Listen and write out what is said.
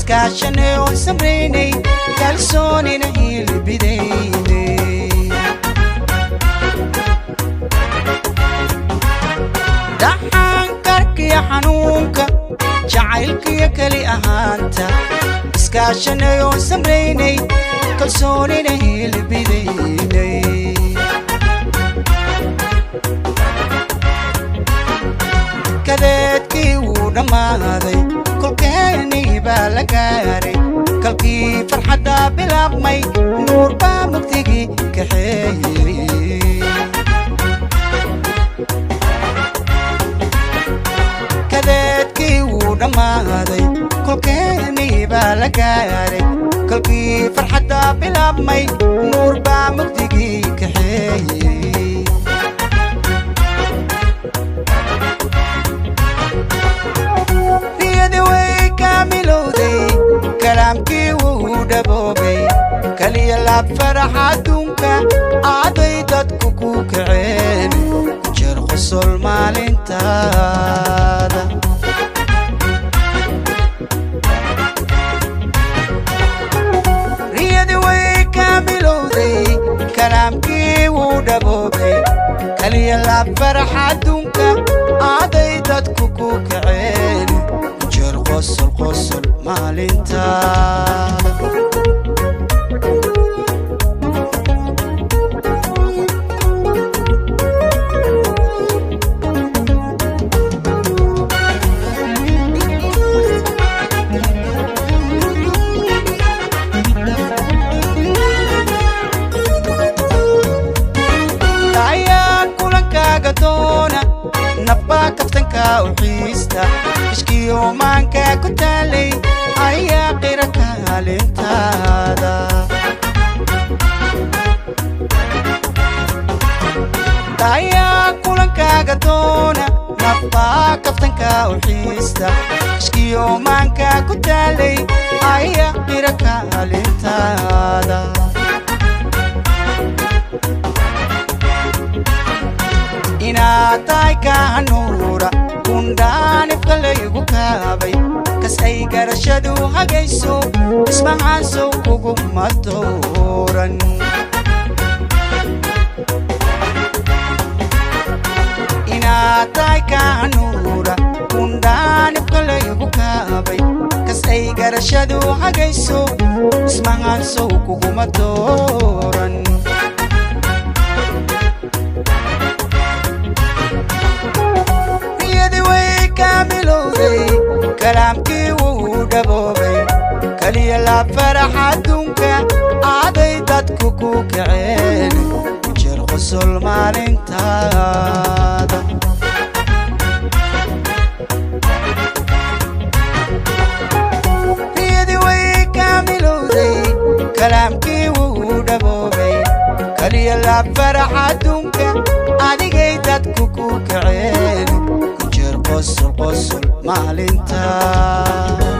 iskaashanay oo samraynay kalsoonina hilbidaynay dhaxankarkiya xanuunka jacaylkiya kali ahaanta iskaashanay oo samraynay kalsoonina hilbidaynay kadeedkii wuu dhammaaday kolkeenii baa la gaaray kalkii farxadda bilaabmay nuur baa mugdigii kaxeeyey kadeedkii wuu dhammaaday kolkeenii baa la gaaray kalkii farxadda bilaabmay nuur baa mugdigii kaxeeyey كلامكي ودبوبي كلي لاب فرح عدونك عادي دادكوكوك عيني جرخ الصلمال انتادا ريدي ويكاملو ذي كلامكي ودبوبي كلي لاب فرح عدونك عادي دادكوكوك عيني قصر قصر maalintaada ayaa kulankaaga doona nabaa kaftanka u xiista ishkiyo maanka ku taalay ayaa qira kaalintaada ayaa kulankaaga doona nabaa kaftanka u xiista ishkiyo maanka ku taalay ayaa qira kaalintaada inaatay kahanuura kundhaanif kalaygu kaabay kas ay garashadu hagayso ismahaasow kuguma dooran inaatay kahanuura kundhaanif kalaygu kaabay kas ay garashadu hagayso ismahaasow kuguma dooran كلامكي ودبوبي كلي لاب فرح عدونك عادي دادكوكوك عيني جرخ الصلمال انتادا ريدي ويكاملو ذي كلامكي ودبوبي كلي لاب فرح عدونك عادي دادكوكوك عيني قصر قصر maalintaada